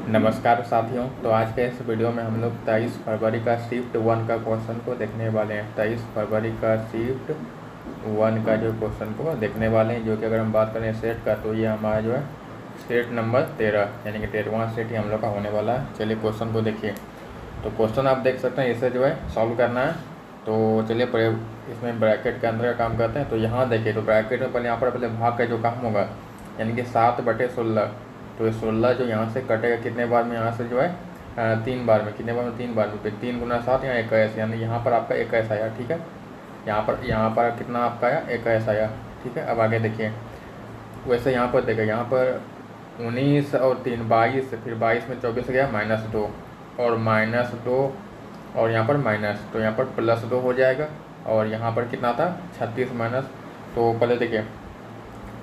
नमस्कार साथियों। तो आज के इस वीडियो में हम लोग 23 फरवरी का शिफ्ट 1 का क्वेश्चन को देखने वाले हैं। 23 फरवरी का शिफ्ट 1 का जो क्वेश्चन को देखने वाले हैं, जो कि अगर हम बात करें सेट का, तो ये हमारा जो है सेट नंबर 13 यानी कि 13वां सेट ही हम लोग का होने वाला है। चलिए क्वेश्चन को देखिए। तो क्वेश्चन आप देख सकते हैं, इसे जो है सॉल्व करना है। तो चलिए इसमें ब्रैकेट के अंदर का काम करते हैं। तो यहाँ देखिए, तो ब्रैकेट में यहाँ पर पहले भाग का जो काम होगा, यानी कि 7/16। तो ये 16 जो यहाँ से कटेगा कितने बार में, यहाँ से जो है 3 बार में। कितने बार में? 3 बार में। फिर 3 गुना 7 यहाँ 21, यानी यहाँ पर आपका 21 आया। ठीक है, यहाँ पर कितना आपका आया? 21 आया। ठीक है, अब आगे देखिए। वैसे यहाँ पर देखिए, यहाँ पर 19 और 3 22, फिर 22 में 24 गया -2 और -2 और यहाँ पर माइनस, तो यहाँ पर +2 हो जाएगा। और यहाँ पर कितना था? 36 माइनस। तो पहले देखिए,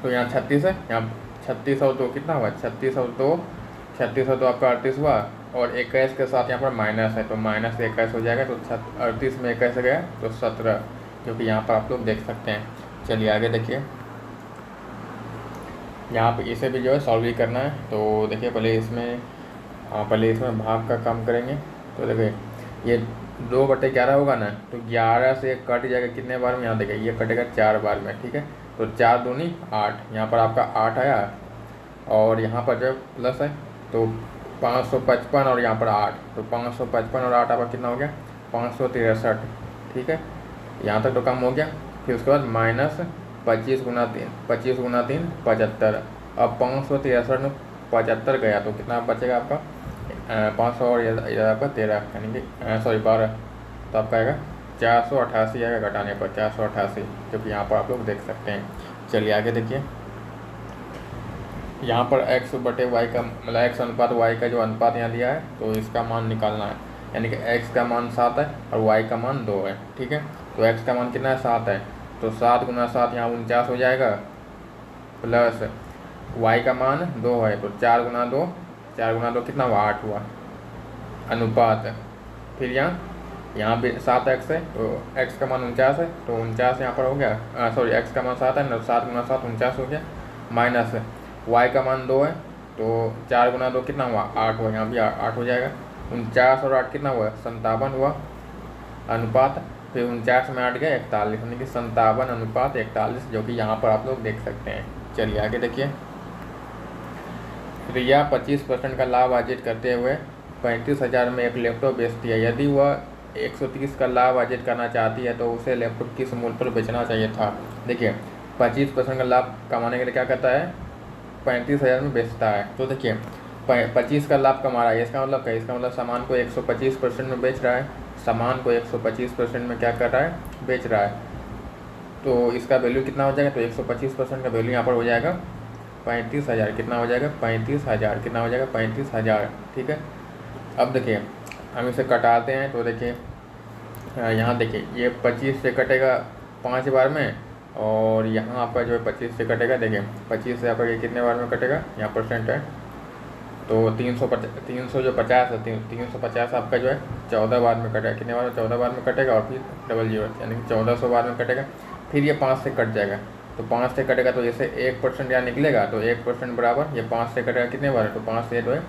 तो यहाँ 36 है, यहाँ 36 और 2 कितना हुआ? 36 और 2 आपका 38 हुआ। और 21 के साथ यहाँ पर माइनस है, तो माइनस 21 हो जाएगा। तो 38 में 21 गया तो 17, जो कि यहाँ पर आप लोग देख सकते हैं। चलिए आगे देखिए, यहाँ पर इसे भी जो है सॉल्व ही करना है। तो देखिए पहले इसमें भाग का काम करेंगे। तो देखिए ये 2/11 होगा ना, तो 11 से कट जाएगा कितने बार में? यहाँ देखिए ये कटेगा 4 बार में। ठीक है, तो 4 दूनी 8, यहाँ पर आपका 8 आया। और यहाँ पर जो प्लस है तो 555 और यहाँ पर 8, तो 555 और 8 आपका कितना हो गया? 563। ठीक है, यहाँ तक तो काम हो गया। फिर उसके बाद -25 गुना 3, 25 गुना 3 75। अब 563 में 75 गया तो कितना बचेगा आपका? 500 और इधर आपका 13, यानी कि 12। तो आपका आएगा 488 आएगा घटाने पर, 488, जो कि यहाँ पर आप लोग देख सकते हैं। चलिए आगे देखिए, यहाँ पर x/y का मतलब x अनुपात y का जो अनुपात यहाँ दिया है, तो इसका मान निकालना है। यानी कि x का मान 7 है और y का मान 2 है। ठीक है, तो x का मान कितना है? 7 है, तो 7 गुना 7 यहाँ 49 हो जाएगा, प्लस y का मान 2 है, तो 4 गुना 2 कितना हुआ? 8 हुआ अनुपात। फिर यहाँ भी 7x है, तो x का मान 49 है, तो 49 यहाँ पर हो गया। x का मान 7 है ना, 7 गुना 7 49 हो गया। माइनस y का मान 2 है, तो 4 गुना 2 कितना हुआ? 8 हुआ, यहाँ भी 8 हो जाएगा। 49 और 8 कितना हुआ? 57 हुआ अनुपात। फिर 49 में 8 गया 41, यानी कि 57/41, जो कि यहाँ पर आप लोग देख सकते हैं। चलिए आगे देखिए, रिया 25% का लाभ अर्जित करते हुए 35,000 में एक लैपटॉप बेचती है। यदि वह 130 का लाभ अर्जित करना चाहती है तो उसे लैपटॉप किस मूल्य पर बेचना चाहिए था? देखिए 25% का लाभ कमाने के लिए क्या करता है? 35,000 में बेचता है। तो देखिए 25 का लाभ कमा रहा है, इसका मतलब क्या? इसका मतलब सामान को 125% में बेच रहा है। सामान को 125% में क्या कर रहा है? बेच रहा है। तो इसका वैल्यू कितना हो जाएगा? तो 125% का वैल्यू यहाँ पर हो जाएगा 35,000। कितना हो जाएगा? 35,000। कितना हो जाएगा? 35,000। ठीक है, अब देखिए हम इसे कटाते हैं। तो देखिए यहाँ देखिए ये 25 से कटेगा 5 बार में, और यहाँ आपका जो है 25 से कटेगा। देखिए 25 से आपका ये कितने बार में कटेगा? यहाँ परसेंट है, तो 300 जो 50 है, 350 आपका जो है 14 बार में कटेगा। कितने बार में? 14 बार में कटेगा। और फिर डबल जीरो, यानी कि 1400 बार में कटेगा। फिर ये 5 से कट जाएगा, तो 5 से कटेगा, तो जैसे 1% यहाँ निकलेगा, तो 1% बराबर ये 5 से कटेगा कितने बार? तो 5 से जो है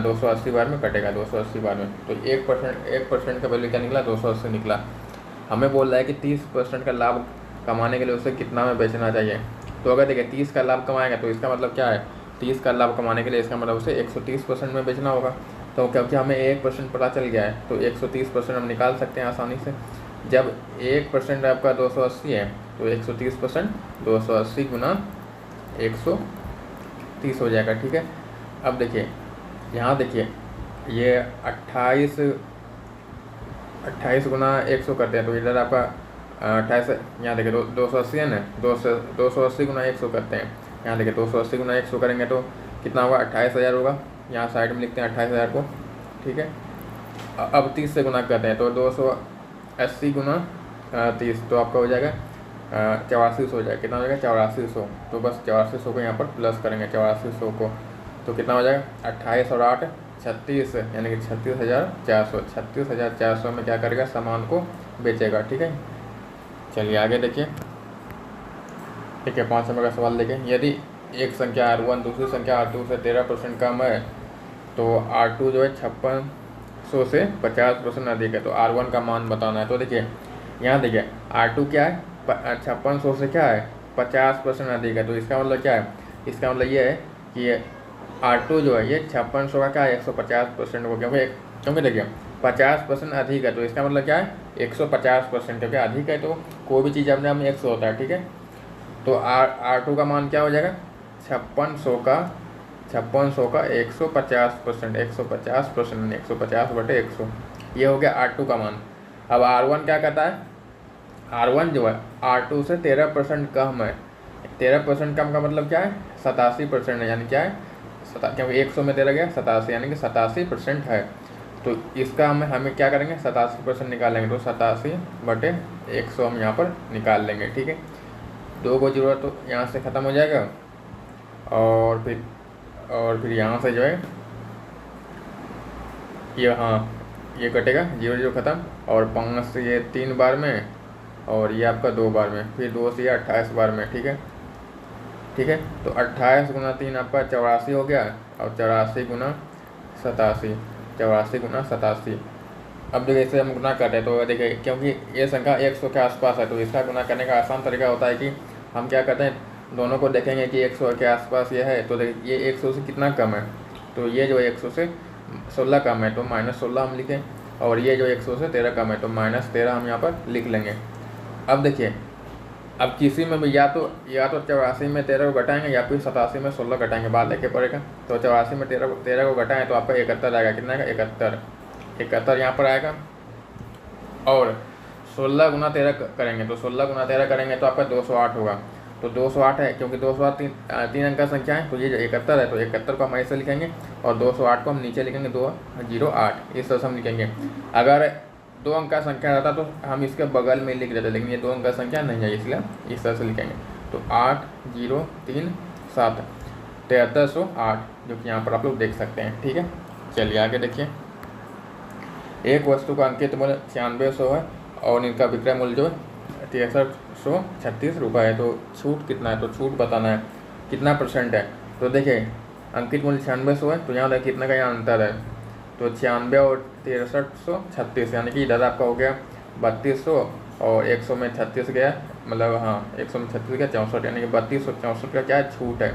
280 बार में कटेगा, 280 बार में। तो 1% का वैल्यू क्या निकला? 280 निकला। हमें बोल रहा है कि 30% का लाभ कमाने के लिए उसे कितना में बेचना चाहिए। तो अगर देखिए 30 का लाभ कमाएगा, तो इसका मतलब क्या है? 30 का लाभ कमाने के लिए इसका मतलब उसे 130% में बेचना होगा। तो क्योंकि हमें 1% पता चल गया है, तो 130% हम निकाल सकते हैं आसानी से। जब 1% आपका 280 है, तो 130% 280 गुना 130 हो जाएगा। ठीक है, अब देखिए यहाँ देखिए ये 28 गुना 100 करते हैं, तो इधर आपका 28, यहाँ देखिए 280 है ना, 280 गुना 100 करते हैं। यहाँ देखिए 280 गुना 100 करेंगे तो कितना होगा? 28,000 होगा। यहाँ साइड में लिखते हैं 28,000 को। ठीक है, अब 30 से गुना करते हैं, तो 280 गुना 30, तो आपका हो जाएगा 8400 हो जाएगा। कितना हो जाएगा? 8400। तो बस 8400 को यहाँ पर प्लस करेंगे, 8400 को, तो कितना हो जाएगा? 28 और 8 36, यानी कि 36,400। 36,400 में क्या करेगा? सामान को बेचेगा। ठीक है, चलिए आगे देखिए। ठीक है, 5 नंबर का सवाल देखिए। यदि एक संख्या R1 दूसरी संख्या R2 से 13% कम है तो R2 जो है 5600 से 50% अधिक है, तो R1 का मान बताना है। तो देखिए यहाँ देखिए R2 क्या है, 5600 से क्या है 50% अधिक है। तो इसका मतलब क्या है, इसका मतलब ये है कि ये R2 जो है ये 5600 का क्या है 150% हो, क्योंकि देखिए 50% अधिक है, तो इसका मतलब क्या है 150%, क्योंकि अधिक है तो कोई भी चीज़ अपने आप में 100 होता है, ठीक है। तो R2 का मान क्या हो जाएगा 5600 का 150%, 150%, 150/100, ये हो गया R2 का मान। अब R1 क्या कहता है, R1 जो है R2 से 13% कम है। 13% कम का मतलब क्या है 87% है, यानी क्या है क्योंकि 100 में 13 गया 87, यानी कि 87% है। तो इसका हमें क्या करेंगे 87% निकालेंगे, तो 87/100 हम यहाँ पर निकाल लेंगे, ठीक है। 2 को 0 तो यहाँ से ख़त्म हो जाएगा, और फिर यहाँ से जो है ये, हाँ ये कटेगा 0 0 ख़त्म, और 5 से ये 3 बार में, और ये आपका 2 बार में, फिर 2 से ये 28 बार में, ठीक है। तो 28 × 3 आपका 84 हो गया, और 84 × 87, 84 × 87। अब देखिए इसे हम गुना करते हैं, तो देखिए क्योंकि ये संख्या 100 के आसपास है, तो इसका गुना करने का आसान तरीका होता है कि हम क्या करते हैं, दोनों को देखेंगे कि 100 के आसपास ये है, तो देखिए ये 100 से कितना कम है, तो ये जो 100 से 16 कम है, तो -16 हम लिखें, और ये जो 100 से 13 कम है, तो -13 हम यहाँ पर लिख लेंगे। अब देखिए अब किसी में भी या तो 84 में 13 को घटाएंगे, या फिर 87 में 16 घटाएंगे, बात देखे पड़ेगा। तो 84 में 13 को घटाएं तो आपका 71 आएगा, कितना आएगा 71 यहाँ पर आएगा, और 16 × 13 करेंगे, तो 16 × 13 करेंगे तो आपका 208 होगा। तो 208 है, क्योंकि 208 तीन अंक का संख्या है, तो ये जो 71 है, तो 71 को हम ऐसे लिखेंगे, और 208 को हम नीचे लिखेंगे 208, इस तरह से हम लिखेंगे। अगर 2 अंक का संख्या रहता तो हम इसके बगल में लिख देते, लेकिन ये 2 अंक का संख्या नहीं है, इसलिए इस तरह से लिखेंगे। तो 8037 7308, जो कि यहाँ पर आप लोग देख सकते हैं, ठीक है। चलिए आगे देखिए, एक वस्तु का अंकित मूल्य 9600 है, और इनका विक्रय मूल्य जो 6336 रुपये है। तो छूट कितना है, तो छूट बताना है कितना % है। तो देखिए अंकित मूल्य 9600 है, तो यहाँ देखिए कितना का यहाँ अंतर है, तो 96 और 6336, यानी कि इधर आपका हो गया 3200, और 100 में 36 गया, मतलब हाँ 100 में 36 गया 64, यानी कि 3264 का क्या है छूट है।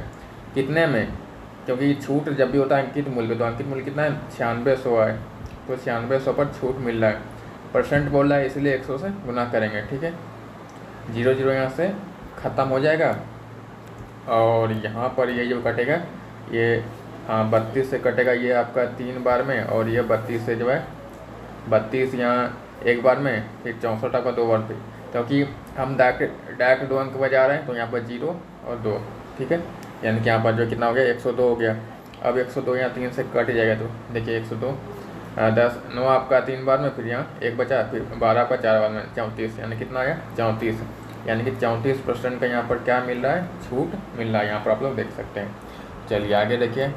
कितने में, क्योंकि छूट जब भी होता है अंकित मूल्य, तो अंकित मूल्य कितना है 9600 है, तो 9600 पर छूट मिल रहा है, % बोल रहा है, इसलिए 100 से गुना करेंगे, ठीक है। 0 0 यहाँ से ख़त्म हो जाएगा, और यहाँ पर ये जो कटेगा ये, हाँ 32 से कटेगा ये आपका 3 बार में, और ये 32 से जो है 32 यहाँ 1 बार में, फिर 64 आपका 2 बार पे, क्योंकि हम डायरेक्ट 2 अंक बजा रहे हैं, तो यहाँ पर 0 और 2, ठीक है। यानी कि यहाँ पर जो कितना हो गया 102 हो गया। अब 102 यहाँ 3 से कट जाएगा, तो देखिए 102 10 9 आपका 3 बार में, फिर यहाँ 1 बचा, फिर 12 आपका 4 बार में, 34, यानी कितना आया 34, यानी कि 34% का यहाँ पर क्या मिल रहा है छूट मिल रहा है, यहाँ पर आप लोग देख सकते हैं। चलिए आगे देखिए,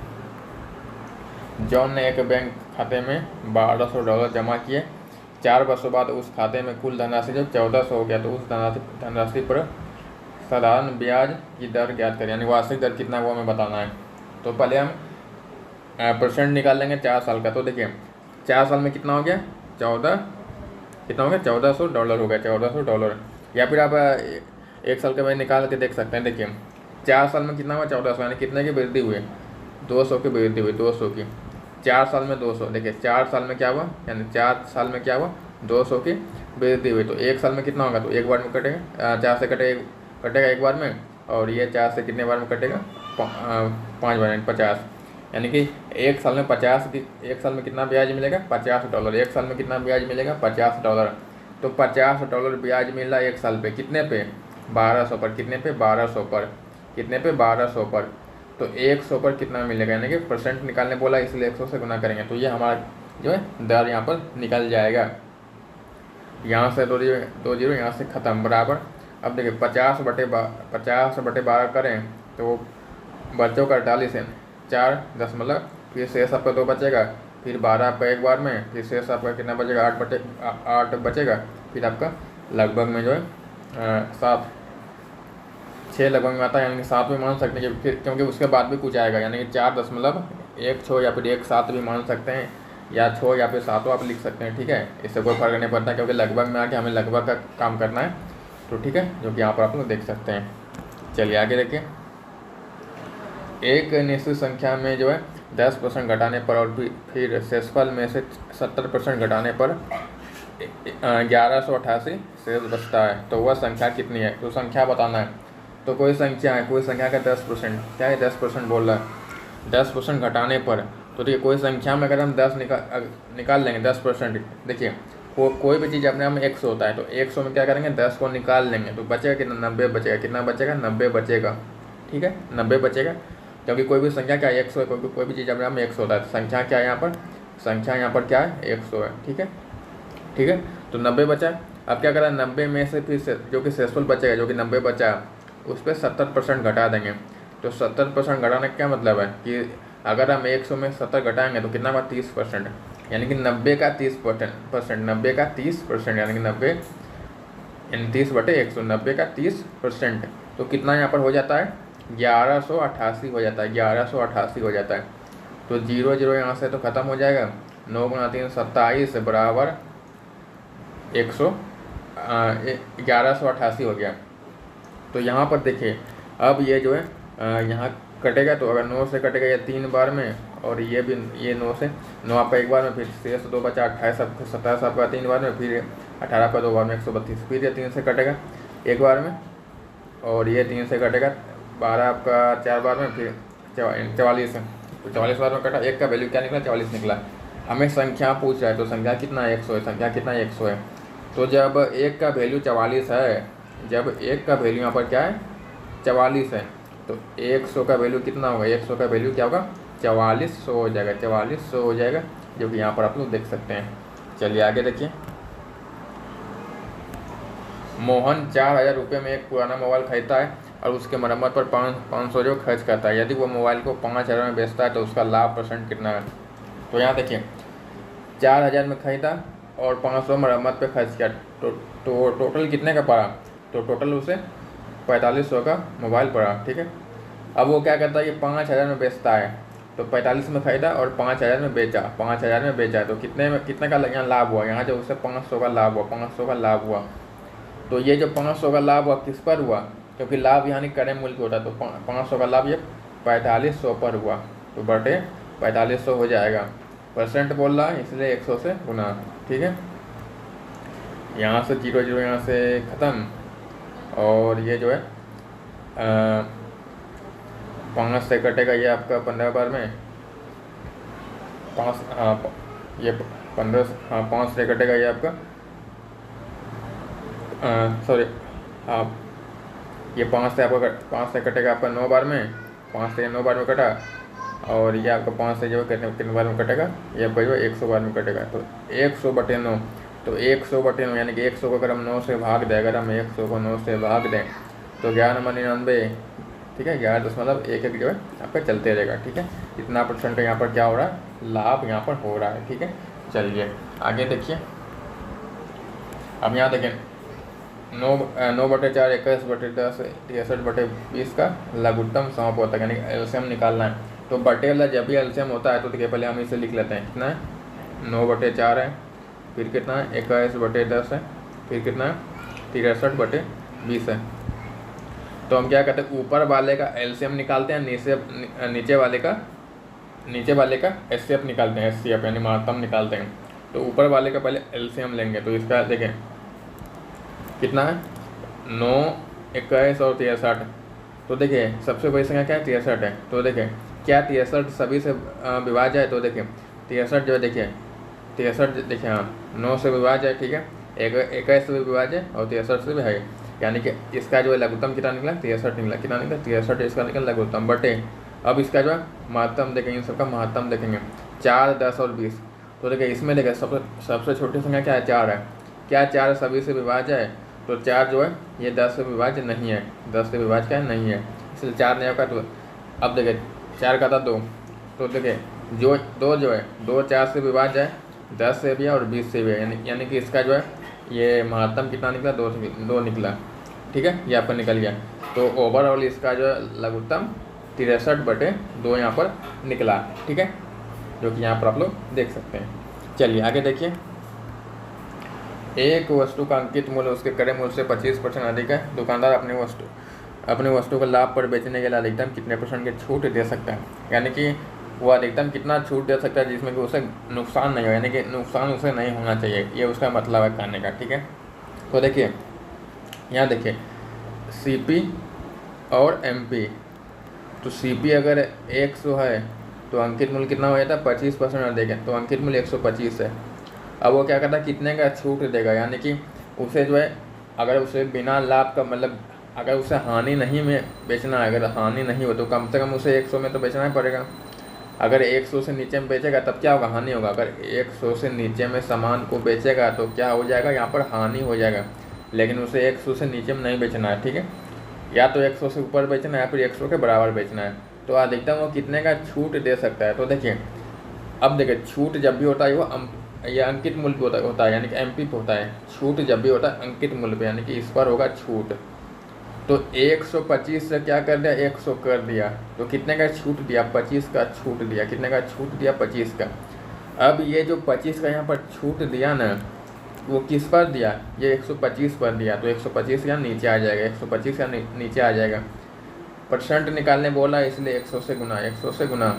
जॉन ने एक बैंक खाते में $1200 जमा किए, 4 वर्षों बाद उस खाते में कुल धनराशि जब 1400 हो गया, तो उस धनराशि पर साधारण ब्याज की दर ज्ञात करें, यानी वार्षिक दर कितना वो हमें बताना है। तो पहले हम % निकाल लेंगे 4 साल का। तो देखिए 4 साल में कितना हो गया 14, कितना हो गया $1400 हो गया, $1400, या फिर आप 1 साल के में निकाल के देख सकते हैं। देखिए 4 साल में कितना हुआ 1400, यानी कितने की वृद्धि हुई 200 की वृद्धि हुई, 200 की। 4 साल में 200, देखिए 4 साल में क्या हुआ, यानी 4 साल में क्या हुआ 200 की वृद्धि हुई। तो 1 साल में कितना होगा, तो 1 बार में कटेगा, 4 से कटेगा 1 बार में, और ये 4 से कितने बार में कटेगा 5 बार, यानी 50, यानी कि 1 साल में 50 की, 1 साल में कितना ब्याज मिलेगा $50, 1 साल में कितना ब्याज मिलेगा $50। तो $50 ब्याज मिल रहा है 1 साल पे, कितने पे 1200 पर, कितने पे 1200 पर, कितने पे 1200 पर। तो 100 पर कितना मिलेगा, यानी कि % निकालने बोला, इसलिए 100 से गुना करेंगे, तो ये हमारा जो है दर यहाँ पर निकल जाएगा। यहाँ से 2 0 यहाँ से ख़त्म बराबर। अब देखिए 50/12 करें तो बच्चों का 48 है, 4 10, फिर शेष आपका 2 बचेगा, फिर 12 आपका 1 बार में, फिर शेष आपका कितना बचेगा 8 बचेगा, फिर आपका लगभग में जो है 7 6 लगभग में आता है, यानी कि 7 में मान सकते हैं, फिर क्योंकि उसके बाद भी कुछ आएगा, यानी कि 4 दशमलव एक छो या फिर एक सात भी मान सकते हैं, या छो या फिर सातों आप लिख सकते हैं, ठीक है। इससे कोई फर्क नहीं पड़ता क्योंकि लगभग में आके हमें लगभग का काम करना है, तो ठीक है, जो कि यहाँ पर आप लोग देख सकते हैं। चलिए आगे देखिए। एक निश्चित संख्या में जो है 10% घटाने पर और फिर शेषफल में से 70% घटाने पर 1188 शेष बचता है, तो वह संख्या कितनी है। तो संख्या बताना है। तो कोई संख्या है, कोई संख्या का 10%, क्या है 10% बोल रहा है, 10% घटाने पर, तो देखिए कोई संख्या में अगर हम 10 निकाल लेंगे 10%, देखिए कोई भी चीज़ अपने आप में 100 होता है, तो 100 में क्या करेंगे 10 को निकाल लेंगे तो बचेगा कितना, 90 बचेगा। कितना बचेगा, 90 बचेगा, ठीक है, 90 बचेगा। क्योंकि कोई भी संख्या क्या है 100 है, कोई भी चीज़ अपने आप में 100 होता है, तो संख्या क्या है यहाँ पर, संख्या यहाँ पर क्या है 100 है, ठीक है, ठीक है। तो 90 बचा। अब क्या करें, 90 में से फिर से जो कि शेषफल बचेगा, जो कि 90 बचा उस पर 70% घटा देंगे। तो 70% घटाने का क्या मतलब है कि अगर हम 100 में 70 घटाएंगे तो कितना बार 30%, यानी कि 90 का 30%, 90 का 30%, यानी कि 90 30/100, 90 का 30%, तो कितना यहाँ पर हो जाता है 1188 हो जाता है, 1188 हो जाता है। तो 0 0 यहाँ से तो ख़त्म हो जाएगा, 9 × 3 27 बराबर 1188 हो गया। तो यहाँ पर देखिए अब ये जो है यहाँ कटेगा, तो अगर 9 से कटेगा ये 3 बार में, और ये भी ये 9 से 9 आपका एक बार में, फिर शेष 2 बचा 28 आपका 27 आपका 3 बार में, फिर 18 का 2 बार में 132, फिर ये 3 से कटेगा एक बार में, और ये 3 से कटेगा 12 आपका 4 बार में, फिर 44 है, तो 44 बार में कटा, एक का वैल्यू क्या निकला 44 निकला। हमें संख्या पूछ रहा है, तो संख्या कितना 100 है, संख्या कितना 100 है। तो जब एक का वैल्यू 44 है, जब एक का वैल्यू यहाँ पर क्या है 44 है, तो 100 का वैल्यू कितना होगा, 100 का वैल्यू क्या होगा 4400 हो जाएगा, 4400 हो जाएगा, जो कि यहाँ पर आप लोग देख सकते हैं। चलिए आगे देखिए। मोहन 4000 रुपये में एक पुराना मोबाइल खरीदता है और उसके मरम्मत पर 500 जो खर्च करता है। यदि वो मोबाइल को 5000 में बेचता है तो उसका लाभ % कितना है। तो यहाँ देखिए 4000 में खरीदा और 500 मरम्मत पे खर्च किया, तो टोटल कितने का पड़ा, तो टोटल उसे 4500 का मोबाइल पड़ा, ठीक है। अब वो क्या करता है कि 5000 में बेचता है, तो 45 में खरीदा और 5000 में बेचा, 5000 में बेचा, तो कितने का यहाँ लाभ हुआ, यहाँ जो उससे 500 का लाभ हुआ, 500 का लाभ हुआ। तो ये जो 500 का लाभ हुआ किस पर हुआ, क्योंकि लाभ यहाँ क्रय मूल्य होता है, तो 500 का लाभ ये 4500 पर हुआ, तो बटे 4500 हो जाएगा। % बोल रहा है इसलिए 100 से गुना, ठीक है। यहाँ से 0 0 यहाँ से ख़त्म, और ये जो है 5 से कटेगा ये आपका 15 बार में, 5 हाँ ये 15 हाँ 5 से कटेगा ये आपका सॉरी हाँ ये 5 से कटेगा आपका 9 बार में, 5 से 9 बार में कटा, और ये आपका 5 से जो है कितने बार में कटेगा, ये आपका जो है 100 बार में कटेगा। तो 100/9, तो 100/9 यानी कि 100 को अगर हम 9 से भाग दें, अगर हम 100 को 9 से भाग दें तो 11×99, ठीक है, 11.11 जो है आपका चलते रहेगा, ठीक है। इतना % का यहाँ पर क्या हो रहा है, लाभ यहाँ पर हो रहा है, ठीक है। चलिए आगे देखिए। अब यहाँ देखें 9/4 21/10 63/20 का लघुत्तम समाप्त होता है, यानी एलसीएम निकालना है। तो बटे वाला जब भी एलसीएम होता है तो देखिए पहले हम इसे लिख लेते हैं, कितना है 9/4 है, फिर कितना है 21/10 है, फिर कितना है 63/20 है। तो हम क्या करते हैं, ऊपर वाले का एलसीएम निकालते हैं, नीचे वाले का एचसीएफ निकालते हैं, एचसीएफ यानी महत्तम निकालते हैं। तो ऊपर वाले का पहले एलसीएम लेंगे, तो इसका देखें कितना है 9, 21 और 63। तो देखिए सबसे बड़ी संख्या क्या है 63 है, तो देखिए क्या 63 सभी से विभाज्य है, तो देखिए 63 जो है देखिए 63 देखिए हाँ 9 से विभाज्य है, ठीक है, 21 से भी विभाज्य है और 63 से भी है, यानी कि इसका जो है लघुत्तम कितना निकला 63 निकला, कितना निकला 63, इसका निकला लघुत्तम बटे। अब इसका जो है महत्तम देखेंगे, इन सबका महत्तम देखेंगे 4, 10 और 20। तो देखिए इसमें देखिए सबसे छोटी संख्या क्या है 4 है, क्या 4 सभी से विभाज्य है, तो 4 जो है ये 10 से विभाज्य नहीं है, 10 से विभाज्य क्या नहीं है, इसलिए 4 नहीं होगा। तो अब देखिए 4 का था 2, तो देखिए जो 2 जो है 2 4 से विभाज्य है, 10 से भी है और 20 से भी है, यानी कि इसका जो है ये महत्तम कितना निकला 2 निकला, ठीक है, ये आपका निकल गया। तो ओवरऑल इसका जो है लघुत्तम 63/2 यहाँ पर निकला, ठीक है, जो कि यहाँ पर आप लोग देख सकते हैं। चलिए आगे देखिए, एक वस्तु का अंकित मूल्य उसके क्रय मूल्य से 25% अधिक है। दुकानदार अपने वस्तु को लाभ पर बेचने के लिए अधिकतम कितने % की छूट दे सकता है, यानी कि वो अधिकतम कितना छूट दे सकता है जिसमें कि उसे नुकसान नहीं हो, यानी कि नुकसान उसे नहीं होना चाहिए, ये उसका मतलब है कहने का, ठीक है। तो देखिए यहाँ देखिए CP और MP, तो CP अगर 100 है तो अंकित मूल्य कितना हो जाता है 25% अधिक है, तो अंकित मूल्य 125 है। अब वो क्या करता है, कितने का छूट देगा, यानी कि उसे जो है अगर उसे बिना लाभ का, मतलब अगर उसे हानि नहीं में बेचना है, अगर हानि नहीं हो तो कम से कम उसे 100 में तो बेचना ही पड़ेगा। अगर 100 से नीचे में बेचेगा तब क्या होगा, हानि होगा। अगर 100 से नीचे में सामान को बेचेगा तो क्या हो जाएगा, यहाँ पर हानि हो जाएगा। लेकिन उसे 100 से नीचे में नहीं बेचना है, ठीक है, या तो 100 से ऊपर बेचना है या फिर 100 के बराबर बेचना है। तो अधिकतम वो कितने का छूट दे सकता है। तो देखिए अब देखिए छूट जब भी होता है वो यह अंकित मूल्य पे होता है, यानी कि MP पे होता है। छूट जब भी होता है अंकित मूल्य पे, यानी कि इस पर होगा छूट। तो 125 से क्या कर दिया, 100 कर दिया, तो कितने का छूट दिया, 25 का छूट दिया। कितने का छूट दिया, 25 का। अब ये जो 25 का यहाँ पर छूट दिया ना, वो किस पर दिया, ये 125 पर दिया, तो 125 यहाँ नीचे आ जाएगा, 125 यहाँ नीचे आ जाएगा। % निकालने बोला इसलिए 100 से गुना, 100 से गुना,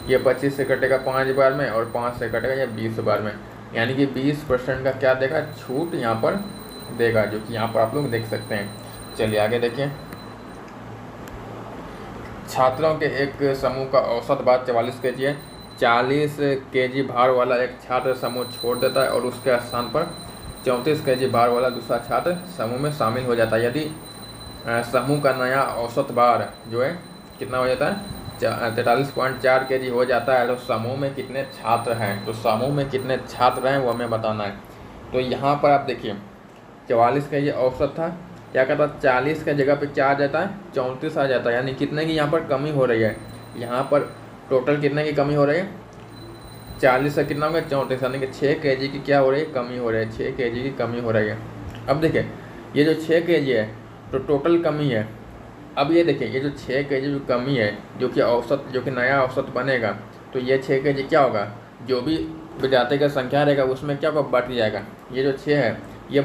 ये 25 से कटेगा 5 बार में और 5 से कटेगा ये 20 बार में, यानी कि 20% का क्या देगा, छूट यहाँ पर देगा, जो कि यहाँ पर आप लोग देख सकते हैं। चलिए आगे देखिए, छात्रों के एक समूह का औसत भार 44 kg है। 40 kg भार वाला एक छात्र समूह छोड़ देता है और उसके स्थान पर 34 kg भार वाला दूसरा छात्र समूह में शामिल हो जाता है। यदि समूह का नया औसत भार जो है कितना हो जाता है, 43.4 kg हो जाता है, तो समूह में कितने छात्र हैं, तो समूह में कितने छात्र हैं वो हमें बताना है। तो यहाँ पर आप देखिए 44 का ये औसत था, क्या कहता है 40 के जगह पे क्या आ जाता है, 34 आ जाता है, यानी कितने की यहाँ पर कमी हो रही है। यहाँ पर टोटल कितने की कमी हो रही है, 40 से कितना हो गया 34, यानी कि 6 kg की क्या हो रही है, कमी हो रही है, 6 kg की कमी हो रही है। अब देखिए ये जो 6 kg है तो टोटल कमी है। अब ये देखिए ये जो 6 kg जो कमी है, जो कि औसत, जो कि नया औसत बनेगा, तो ये 6 kg क्या होगा, जो भी विद्यार्थी का संख्या रहेगा उसमें क्या होगा, बढ़ जाएगा। ये जो 6 है ये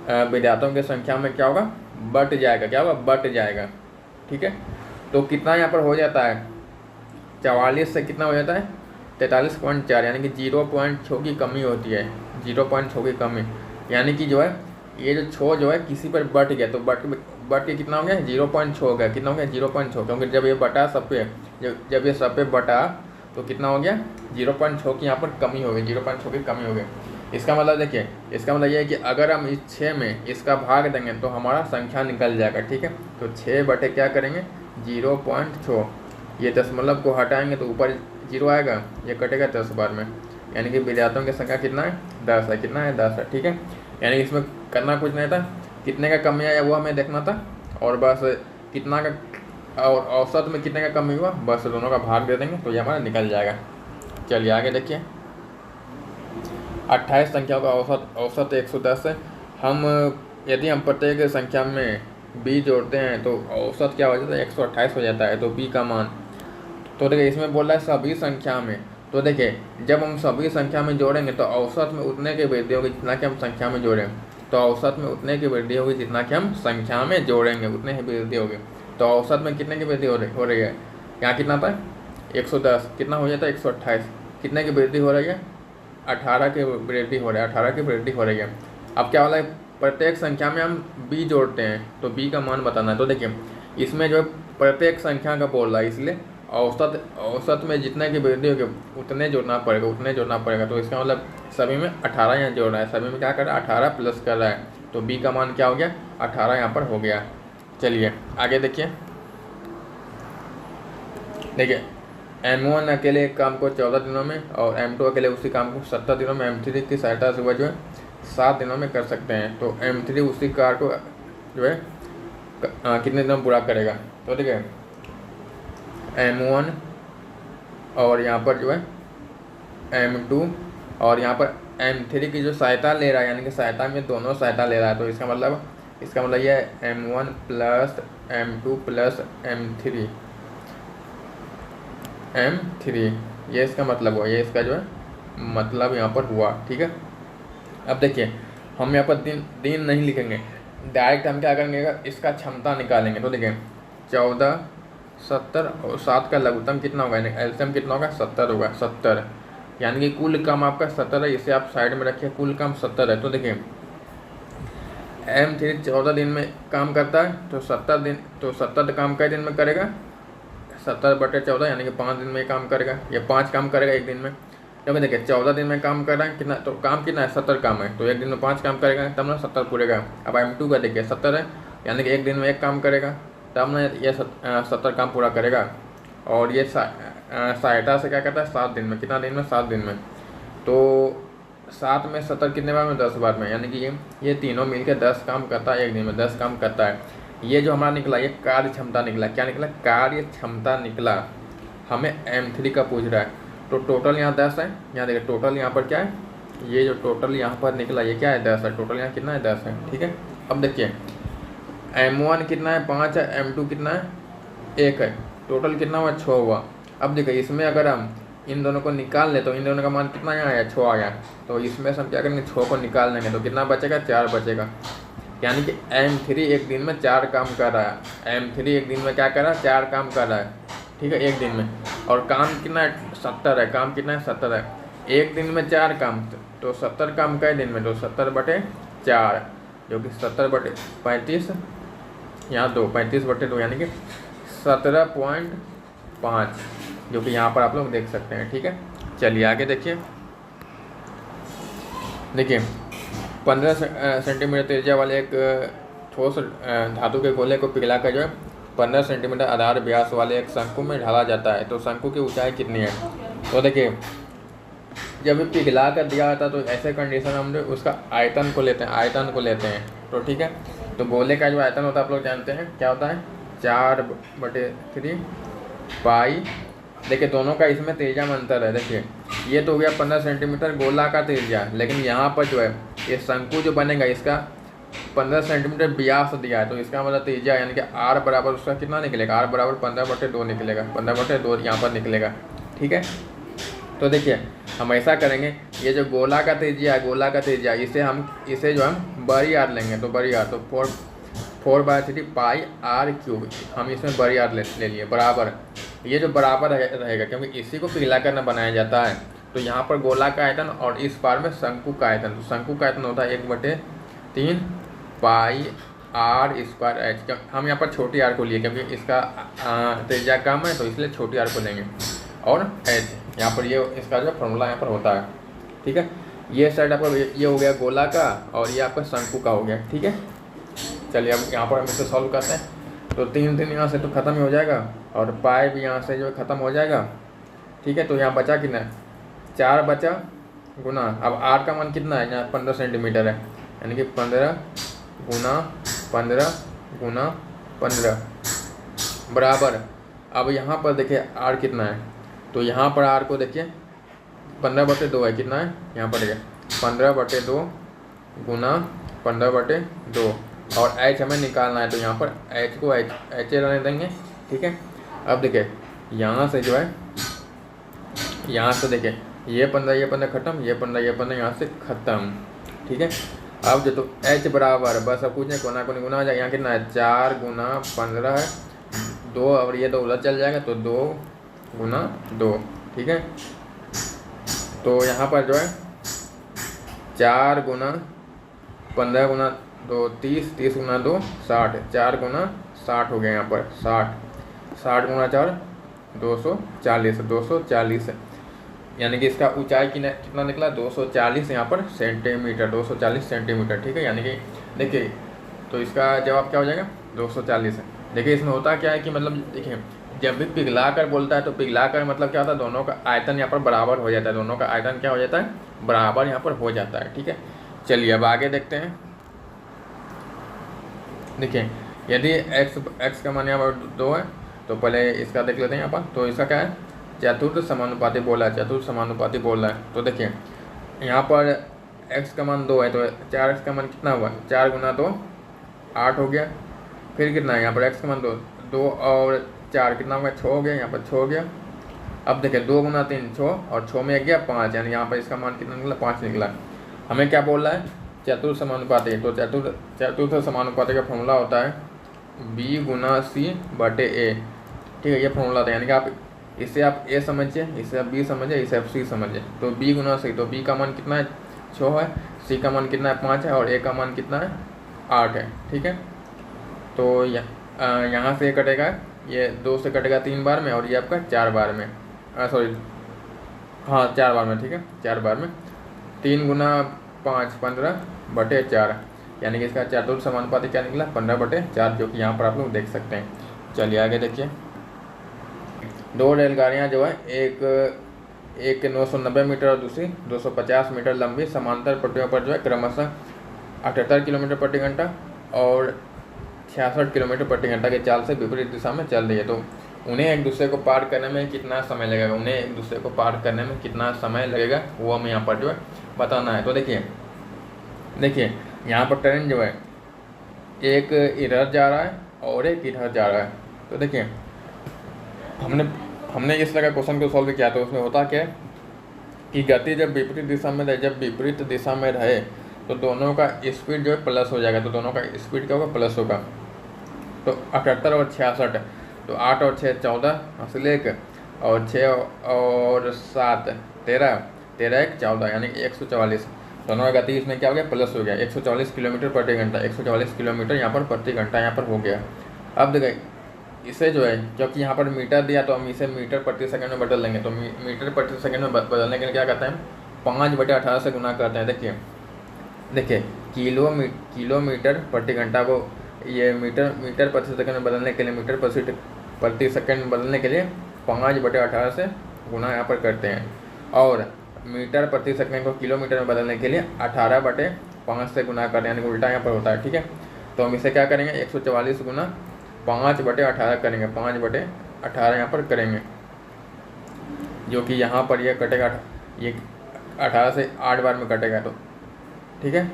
विद्यार्थियों की संख्या में क्या होगा, बढ़ जाएगा, क्या होगा, बढ़ जाएगा, ठीक है। तो कितना यहाँ पर हो जाता है, 44 से कितना हो जाता है 43.4, यानी कि 0.6 की कमी होती है, 0.6 की कमी, यानी कि जो है ये जो 6 जो है किसी पर बढ़ गया, तो बढ़ के कितना हो गया, 0.6 हो गया। कितना हो गया, 0.6, क्योंकि जब ये बटा सब पे, जब ये सब पे बटा तो कितना हो गया, 0.6 की यहाँ पर कमी हो गई, 0.6 की कमी हो गई। इसका मतलब देखिए, इसका मतलब ये है कि अगर हम इस 6 में इसका भाग देंगे तो हमारा संख्या निकल जाएगा, ठीक है। तो 6 बटे क्या करेंगे, 0.6, ये दशमलव को हटाएंगे तो ऊपर 0 आएगा, ये कटेगा 10 बार में, यानी कि विद्यार्थियों की संख्या कितना है, 10 है, कितना है, 10 है, ठीक है। यानी इसमें करना कुछ नहीं था, कितने का कमी आया वो हमें देखना था, और बस कितना का और औसत में कितने का कमी हुआ, बस दोनों का भाग दे देंगे तो ये हमारा निकल जाएगा। चलिए आगे देखिए, 28 संख्याओं का औसत 110 है। यदि हम प्रत्येक संख्या में b जोड़ते हैं तो औसत क्या हो जाता है, 128 हो जाता है। तो b का मान, तो देखिए इसमें बोल रहा है सभी संख्या में, तो देखिए जब हम सभी संख्या में जोड़ेंगे तो औसत में उतने की वृद्धि होगी जितना कि हम संख्या में जोड़ें, तो औसत में उतने की वृद्धि होगी जितना कि हम संख्या में जोड़ेंगे, उतने ही वृद्धि होगी। तो औसत में कितने की वृद्धि हो रही है, यहाँ कितना था 110, कितना हो जाता है 128, कितने की वृद्धि हो रही है, 18 की वृद्धि हो रही है, 18 की वृद्धि हो रही है। अब क्या वाला है, प्रत्येक संख्या में हम b जोड़ते हैं तो b का मान बताना है। तो देखिए इसमें जो प्रत्येक संख्या का बोल रहा है, इसलिए औसत में जितने की वृद्धि होगी उतने जोड़ना पड़ेगा, तो इसका मतलब सभी में 18 यहाँ जोड़ रहा है, सभी में क्या कर रहा है 18 प्लस कर रहा है, तो b का मान क्या हो गया, 18 यहाँ पर हो गया। चलिए आगे देखिए, M1 अकेले एक काम को 14 दिनों में और M2 अकेले उसी काम को 17 दिनों में M3 की सहायता से वह जो है 7 दिनों में कर सकते हैं। तो M3 उसी कार्य को जो है कितने दिनों में पूरा करेगा। तो देखिए M1 और यहाँ पर जो है M2 और यहाँ पर M3 की जो सहायता ले रहा है, यानी कि सहायता में दोनों सहायता ले रहा है, तो इसका मतलब ये है M1 plus M2 plus M3 m3, ये इसका मतलब हुआ, ये इसका जो है मतलब यहाँ पर हुआ। ठीक है, अब देखिए हम यहाँ पर दिन नहीं लिखेंगे, डायरेक्ट हम क्या करेंगे, इसका क्षमता निकालेंगे। तो देखिए 14, 70 और 7 का लघुत्तम कितना होगा, यानी एलसीएम कितना होगा, 70 होगा। 70 यानी कि कुल काम आपका 70 है, इसे आप साइड में रखिए, कुल काम 70 है। तो देखिए M3 14 दिन में काम करता है, तो 70 काम कई दिन में करेगा, 70/14 यानी कि 5 दिन में काम करेगा, या 5 काम करेगा एक दिन में। क्योंकि देखिए 14 दिन में काम कर रहा है, कितना तो काम कितना है, 70 काम है, तो एक दिन में 5 काम करेगा तब ना 70 पूरेगा। अब M2 का देखिए 70 है, यानी कि एक दिन में एक काम करेगा तब ना ये 70 काम पूरा करेगा। और ये सहायता से क्या करता है, 7 दिन में, कितना दिन में, 7 दिन में। तो 7 में 70 कितने बार में, 10 बार में, यानी कि ये तीनों मिलकर 10 काम करता है, एक दिन में 10 काम करता है। ये जो हमारा निकला, ये कार्य क्षमता निकला। क्या निकला, कार्य क्षमता निकला। हमें M3 का पूछ रहा है, तो टोटल यहाँ 10 है। यहाँ देखिए टोटल यहाँ पर क्या है, ये जो टोटल यहाँ पर निकला ये क्या है, 10 है। टोटल यहाँ कितना है, 10 है। ठीक है, अब देखिए M1 कितना है, 5 है, M2 कितना है, 1 है, टोटल कितना हुआ, 6 हुआ। अब देखिए इसमें अगर हम इन दोनों को निकाल ले तो इन दोनों का मान कितना यहाँ आया, 6 आया। तो इसमें से हम क्या करेंगे, 6 को निकाल लेंगे तो कितना बचेगा, 4 बचेगा। यानी कि M3 एक दिन में 4 काम कर रहा है। M3 एक दिन में क्या कर रहा है, 4 काम कर रहा है। ठीक है, एक दिन में। और काम कितना है, 70 है। काम कितना है, 70 है। एक दिन में 4 काम, तो 70 काम कई दिन में, तो 70/4 जो कि 70/35, यहाँ 2, 35/2 यानी कि 17.5, जो कि यहाँ पर आप लोग देख सकते हैं। ठीक है, चलिए आगे देखिए। देखिए 15 सेंटीमीटर त्रिज्या वाले एक ठोस धातु के गोले को पिघला कर जो है 15 सेंटीमीटर आधार व्यास वाले एक शंकु में ढाला जाता है। तो शंकु की ऊंचाई कितनी है। तो देखिए जब पिघला कर दिया जाता है तो ऐसे कंडीशन में हम जो उसका आयतन को लेते हैं, तो ठीक है। तो गोले का जो आयतन होता है आप लोग जानते हैं क्या होता है, 4/3 पाई। देखिए दोनों का इसमें त्रिज्या में अंतर है। देखिए ये तो हो गया 15 सेंटीमीटर गोला का त्रिज्या, लेकिन यहाँ पर जो है ये शंकु जो बनेगा इसका 15 सेंटीमीटर व्यास दिया है। तो इसका मतलब त्रिज्या यानी कि r बराबर उसका कितना निकलेगा, r बराबर 15/2 निकलेगा, 15/2 यहाँ पर निकलेगा। ठीक है, तो देखिए हम ऐसा करेंगे, ये जो गोला का त्रिज्या है, इसे जो हम बड़ी आर लेंगे। तो बड़ी आर तो 4/3 पाई r³ हम इसमें बड़ी आर ले लिए बराबर। ये जो बराबर रहेगा क्योंकि इसी को पिघला कर बनाया जाता है। तो यहाँ पर गोला का आयतन और इस पार में शंकु का आयतन। तो शंकु का आयतन होता है 1/3 पाई r²h। हम यहाँ पर छोटी आर को लिए क्योंकि इसका त्रिज्या कम है, तो इसलिए छोटी आर को लेंगे। और h यहाँ पर ये इसका जो फॉर्मूला यहाँ पर होता है। ठीक है, ये साइड आपका ये हो गया गोला का और ये आपका शंकु का हो गया। ठीक है, चलिए अब यहाँ पर हम इसे सॉल्व करते हैं। तो 3 यहाँ से तो ख़त्म ही हो जाएगा और पाई भी यहाँ से जो ख़त्म हो जाएगा। ठीक है, तो यहाँ बचा कितना, 4 बचा गुना, अब r का मान कितना है, यहाँ 15 सेंटीमीटर है, यानी कि 15 गुना 15 गुना 15 बराबर। अब यहाँ पर देखिए r कितना है, तो यहाँ पर r को देखिए 15/2 है, कितना है यहाँ पर देखिए 15/2 गुना 15/2 और h हमें निकालना है। तो यहाँ पर h को h रहने देंगे। ठीक है, अब देखिए यहाँ से जो है, यहाँ से देखिए ये 15 खत्म, ये 15 यहाँ से ख़त्म। ठीक है, अब जो तो h बराबर बस अब कुछ नहीं, कोना को गुना हो जाएगा। यहाँ कितना है, 4 गुना 15 है 2, और ये 2 उलट चल जाएगा तो 2 गुना 2। ठीक है, तो यहाँ पर जो है 4 गुना 15 गुना 2 30, 30 गुना 2 60, 4 गुना 60 हो गया। यहाँ पर 60 गुना 4 240 यानी कि इसका ऊंचाई कितना निकला, 240 यहाँ पर सेंटीमीटर, 240 सेंटीमीटर। ठीक है, यानी कि देखिए तो इसका जवाब क्या हो जाएगा, 240। देखिए इसमें होता क्या है कि मतलब देखिए जब भी पिघला कर बोलता है तो पिघला कर मतलब क्या होता है, दोनों का आयतन यहाँ पर बराबर हो जाता है, दोनों का आयतन क्या हो जाता है, बराबर यहाँ पर हो जाता है। ठीक है, चलिए अब आगे देखते हैं। देखिए यदि x का मान यहाँ पर 2 है तो पहले इसका देख लेते हैं यहाँ पर। तो इसका क्या है, चतुर्थ समानुपाती बोला है। तो देखिए यहाँ पर x का मान 2 है, तो 4x का मान कितना हुआ, 4 गुना 2 8 हो गया। फिर कितना है यहाँ पर x का मान 2 और 4 कितना हो गया, 6 हो गया। यहाँ पर 6 हो गया। अब देखिए 2 गुना 3 6 और 6 में 1 गया 5, यानी यहाँ पर इसका मान कितना निकला 5 निकला। हमें क्या बोल रहा है चतुर्थ समानुपाती। तो चतुर्थ समानुपाती का फॉर्मूला होता है B गुना C बटे A। ठीक है, ये फॉर्मूला था, यानी कि आप इसे आप A समझिए, इसे आप B समझिए, इसे आप C समझिए। तो B गुना C, तो B का मान कितना है 6 है, C का मान कितना है 5 है और A का मान कितना है 8 है। ठीक है, तो यहाँ से कटेगा, ये 2 से कटेगा 3 बार में और ये आपका 4 बार में, सॉरी हाँ 4 बार में। ठीक है, 4 बार में 3 गुना 5 15 बटे 4, यानी कि इसका चतुर्थ समानुपाती क्या निकला 15 बटे 4, जो कि यहाँ पर आप लोग देख सकते हैं। चलिए आगे देखिए। 2 रेलगाड़ियाँ जो है एक 990 मीटर और दूसरी 250 मीटर लंबी समांतर पटरियों पर जो है क्रमशः 78 किलोमीटर प्रति घंटा और 66 किलोमीटर प्रति घंटा के चाल से विपरीत दिशा में चल रही है। तो उन्हें एक दूसरे को पार करने में कितना समय लगेगा, उन्हें एक दूसरे को पार करने में कितना समय लगेगा वो हमें यहाँ पर जो है बताना है। तो देखिए यहाँ पर ट्रेन जो है एक इधर जा रहा है और एक इधर जा रहा है। तो देखिए हमने इस तरह का क्वेश्चन को सॉल्व किया, तो उसमें होता क्या है कि गति जब विपरीत दिशा में रहे, जब विपरीत दिशा में रहे तो दोनों का स्पीड जो है प्लस हो जाएगा। तो दोनों का स्पीड क्या होगा प्लस होगा। तो 78 और 66, तो 8 और 6 14 हासिल 1 और 6 और 7 13 13 1 14, यानी 144। दोनों का गति इसमें क्या हो गया प्लस हो गया, 144 किलोमीटर प्रति घंटा, 144 किलोमीटर यहाँ पर प्रति घंटा यहाँ पर हो गया। अब देखिए इसे जो है, क्योंकि यहाँ पर मीटर दिया तो हम इसे मीटर प्रति सेकंड में बदल लेंगे। तो मीटर प्रति सेकंड में बदलने के लिए क्या करते हैं 5/18 से गुना करते हैं। देखिए किलोमीटर प्रति घंटा को ये मीटर प्रति सेकंड में बदलने के लिए, मीटर प्रति सेकंड में बदलने के लिए 5/18 से गुना यहाँ पर करते हैं, और मीटर प्रति सेकंड को किलोमीटर में बदलने के लिए 18/5 से गुना करते हैं, यानी उल्टा यहाँ पर होता है। ठीक है, तो हम इसे क्या करेंगे 144 गुना 5/18 करेंगे, 5/18 यहाँ पर करेंगे, जो कि यहाँ पर ये कटेगा, ये 18 से 8 बार में कटेगा। तो ठीक है,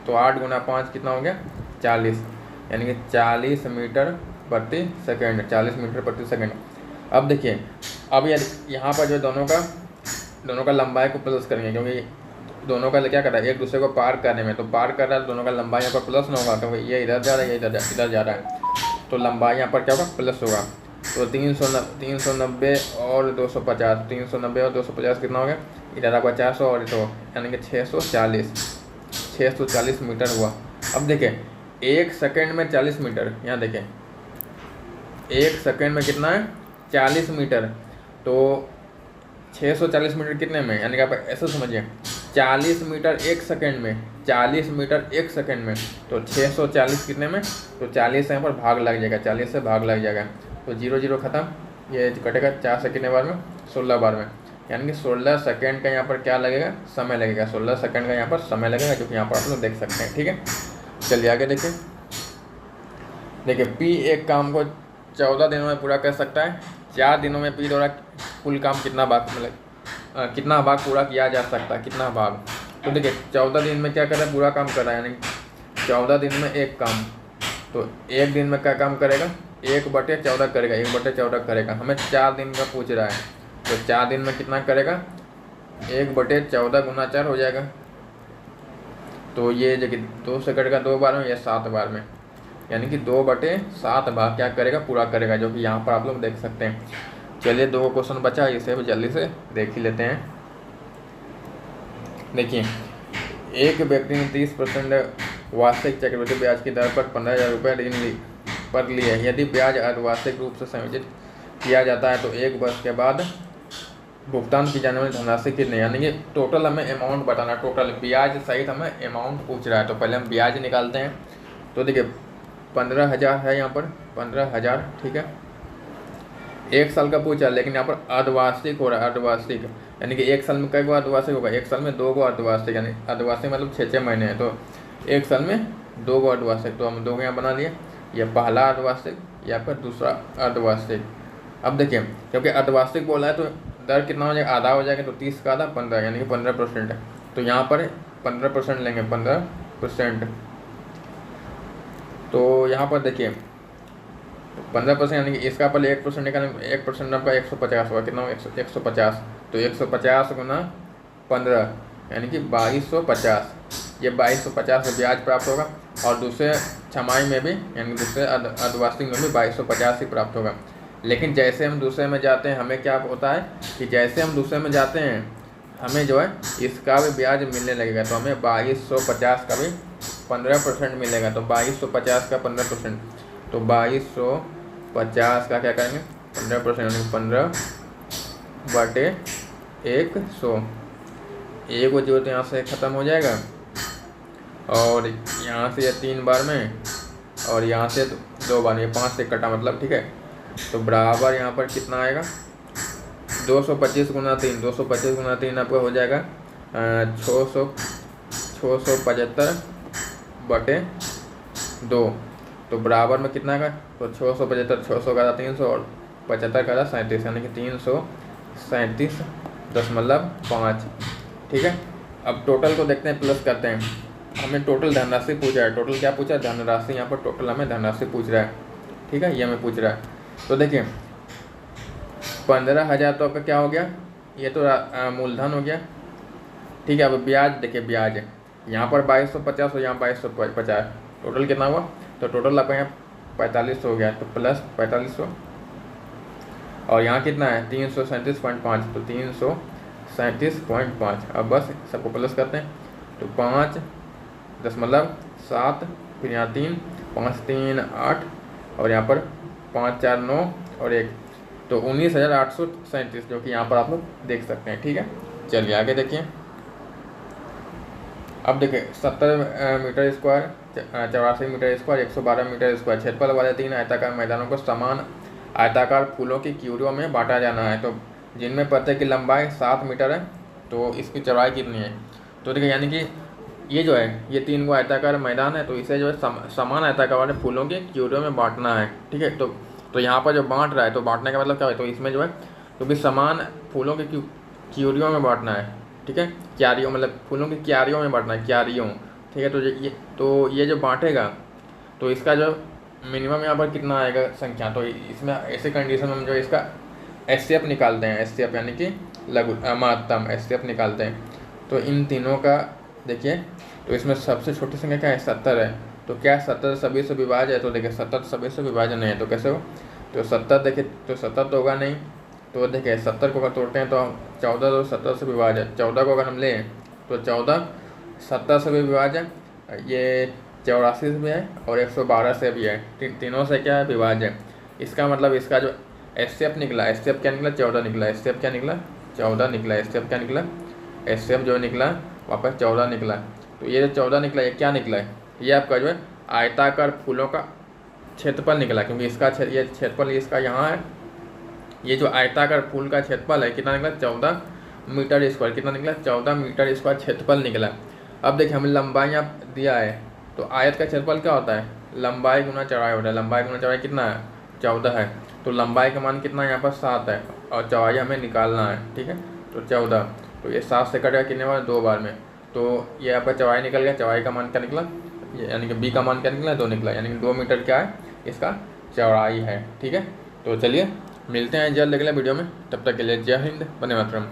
तो 8 गुना 5 कितना हो गया 40, यानी कि 40 मीटर प्रति सेकंड, 40 मीटर प्रति सेकंड। अब देखिए अब यहाँ पर जो दोनों का लंबाई को प्लस करेंगे, क्योंकि दोनों का क्या कर रहा है एक दूसरे को पार करने में, तो पार कर रहा है तो दोनों का लंबाई यहाँ पर प्लस ना होगा, क्योंकि ये इधर जा रहा है, ये इधर जा रहा है, तो लंबाई यहाँ पर क्या होगा प्लस होगा। तो 390 और 250, 390 और 250 कितना हो गया, इधर आपका 400 और तो यानी कि 640 मीटर हुआ। अब देखिए 1 सेकंड में 40 मीटर, यहाँ देखें 1 सेकंड में कितना है 40 मीटर, तो 640 मीटर कितने में, यानी कि आप ऐसे समझिए 40 मीटर 1 सेकंड में, 40 मीटर 1 सेकंड में, तो 640 कितने में, तो 40 से यहाँ पर भाग लग जाएगा, 40 से भाग लग जाएगा, तो 0 0 खत्म, ये कटेगा 4 से कितने बार में 16 बार में, यानी कि 16 सेकंड का यहाँ पर क्या लगेगा समय लगेगा, 16 सेकंड का यहाँ पर समय लगेगा, जो कि यहाँ पर आप लोग देख सकते हैं। ठीक है, चलिए आगे देखिए। P एक काम को 14 दिनों में पूरा कर सकता है, 4 दिनों में P द्वारा कुल काम कितना भाग पूरा किया जा सकता है, कितना भाग। तो देखिए 14 दिन में क्या कर रहा है पूरा काम कर रहा है, यानी 14 दिन में एक काम, तो एक दिन में क्या काम करेगा 1/14 करेगा, 1/14 करेगा। हमें 4 दिन का पूछ रहा है, तो 4 दिन में कितना करेगा 1/14 गुना 4 हो जाएगा, तो ये जगह 2 से कटेगा 2 बार में, या 7 बार में, यानी कि 2/7 भाग क्या करेगा पूरा करेगा, जो कि यहाँ पर आप लोग देख सकते हैं। चलिए 2 क्वेश्चन बचा, इसे जल्दी से देख ही लेते हैं। देखिए एक व्यक्ति ने 30% वार्षिक चक्रवृद्धि ब्याज की दर पर 15,000 रुपये ऋण पर लिए। यदि ब्याज अर्धवार्षिक रूप से संयोजित किया जाता है तो 1 वर्ष के बाद भुगतान की जाने वाली धनराशि कितनी, यानी कि टोटल हमें अमाउंट बताना, टोटल ब्याज सहित हमें अमाउंट पूछ रहा है। तो पहले हम ब्याज निकालते हैं। तो देखिए 15,000 है यहाँ पर, 15,000, ठीक है, 1 साल का पूछा, लेकिन यहाँ पर अर्धवार्षिक हो रहा है, अर्धवार्षिक, यानी कि 1 साल में कई गो अर्धवार्षिक होगा, 1 साल में 2 गो अर्धवार्षिक, यानी अर्धवार्षिक मतलब 6 महीने हैं, तो 1 साल में 2 गो अर्धवार्षिक, तो हम 2 गो यहाँ बना लिए, यह पहला अर्धवार्षिक या फिर दूसरा अर्धवार्षिक। अब देखिए क्योंकि अर्धवार्षिक बोला है तो दर कितना हो जाएगा, आधा हो जाएगा, तो 30 का आधा 15, यानी कि 15%, तो यहाँ पर 15% लेंगे, 15%। तो यहाँ पर देखिए 15% यानी कि इसका पहले 1% निकालेंगे, 1% आपका 150 होगा, कितना होगा 150, तो 150 गुना 15 यानी कि 2250, ये 2250 का ब्याज प्राप्त होगा। और दूसरे छमाही में भी यानी दूसरे अर्धवार्षिक में भी 2250 ही प्राप्त होगा। लेकिन जैसे हम दूसरे में जाते हैं हमें क्या होता है कि जैसे हम दूसरे में जाते हैं हमें जो है इसका भी ब्याज मिलने लगेगा, तो हमें 2250 का भी 15% मिलेगा। तो 2250 का 15%, तो 2250 का क्या करेंगे 15% यानी 15/100, एक वो जो तो यहाँ से ख़त्म हो जाएगा और यहाँ से ये 3 बार में और यहाँ से 2 बार में, 5 से कटा मतलब, ठीक है। तो बराबर यहाँ पर कितना आएगा 225 गुना 3, 225 गुना 3 आपका हो जाएगा 675/2, तो बराबर में कितना का, तो 675, 600 का 300 और 75 का 37 यानी कि 337.5, ठीक है। अब टोटल को देखते हैं, प्लस करते हैं। हमें टोटल धनराशि पूछा है, टोटल क्या पूछा है धनराशि, यहाँ पर टोटल हमें धनराशि पूछ रहा है, ठीक है, ये हमें पूछ रहा है। तो देखिए 15,000 तो आपका क्या हो गया, ये तो मूलधन हो गया, ठीक है। अब ब्याज देखिए, ब्याज यहाँ पर 2250 और यहाँ 2250, टोटल कितना हुआ, तो टोटल आपका यहाँ 4500 हो गया, तो प्लस 4500 और यहाँ कितना है 337.5, तो 337.5। अब बस सबको प्लस करते हैं, तो 5.7, फिर यहाँ 3, 5 3 8 और यहाँ पर 5 4 9 और 1, तो 19,837 जो कि यहाँ पर आप लोग देख सकते हैं, ठीक है। चलिए आगे देखिए। अब देखिए 70 metre square, 84 metre square, 112 metre square क्षेत्रफल वाले 3 आयताकार मैदानों को समान आयताकार फूलों की क्यूरियों में बांटा जाना है, तो जिनमें प्रत्येक की लंबाई 7 मीटर है, तो इसकी चौड़ाई कितनी है। तो देखिए यानी कि ये जो है ये 3 गो आयताकार मैदान है, तो इसे जो है समान आयताकार वाले फूलों के क्यूरियों में बांटना है, ठीक है। तो यहाँ पर जो बांट रहा है, तो बांटने का मतलब क्या है, तो इसमें जो है तो भी समान फूलों के क्यूरियों में बांटना है, ठीक है। क्यारियों मतलब फूलों की क्यारियों में बांटना है, क्यारियों, ठीक है। तो ये जो बांटेगा तो इसका जो मिनिमम यहाँ पर कितना आएगा संख्या, तो इसमें ऐसे कंडीशन में हम जो इसका एचसीएफ निकालते हैं, एचसीएफ यानी कि लघु महत्तम एचसीएफ निकालते हैं। तो इन तीनों का देखिए, तो इसमें सबसे छोटी संख्या क्या है 70 है, तो क्या 70 सभी से विभाज्य है, तो देखिए 70 सभी से विभाज्य नहीं है, तो कैसे हो, तो 70 देखिए, तो 70 तो होगा नहीं, तो देखिए 70 को अगर तोड़ते हैं तो 14 तो 70 से विभाज्य है, 14 को अगर हम लें तो 14 70 से भी विभाज्य है, ये 84 से भी है और 112 से भी है, तीनों से क्या है विभाज्य है। इसका मतलब इसका जो एचसीएफ निकला, एचसीएफ क्या निकला 14 निकला, एचसीएफ क्या निकला 14 निकला, एचसीएफ क्या निकला, एचसीएफ जो निकला वापस 14 निकला। तो ये जो 14 निकला ये क्या निकला है, ये आपका जो है आयताकार फूलों का क्षेत्रफल निकला, क्योंकि इसका ये क्षेत्रफल इसका यहाँ है, ये जो आयताकार फूल का क्षेत्रफल है कितना निकला 14 मीटर स्क्वायर, कितना निकला 14 मीटर स्क्वायर क्षेत्रफल निकला। अब देखिए हमें लंबाई यहाँ दिया है, तो आयत का क्षेत्रफल क्या होता है लंबाई गुना चौड़ाई होता है, लंबाई गुना चौड़ाई कितना है 14 है, तो लंबाई का मान कितना है यहाँ पर 7 है और चौड़ाई हमें निकालना है, ठीक है। तो 14, तो ये 7 से कटेगा कितने बार 2 बार में, तो ये आपका चौड़ाई निकल गया, चौड़ाई का मान क्या निकला यानी कि बी का मान क्या निकला 2 निकला, यानी कि 2 मीटर क्या है इसका चौड़ाई है, ठीक है। तो चलिए मिलते हैं जल्द अगले वीडियो में, तब तक के लिए जय हिंद, वंदे मातरम।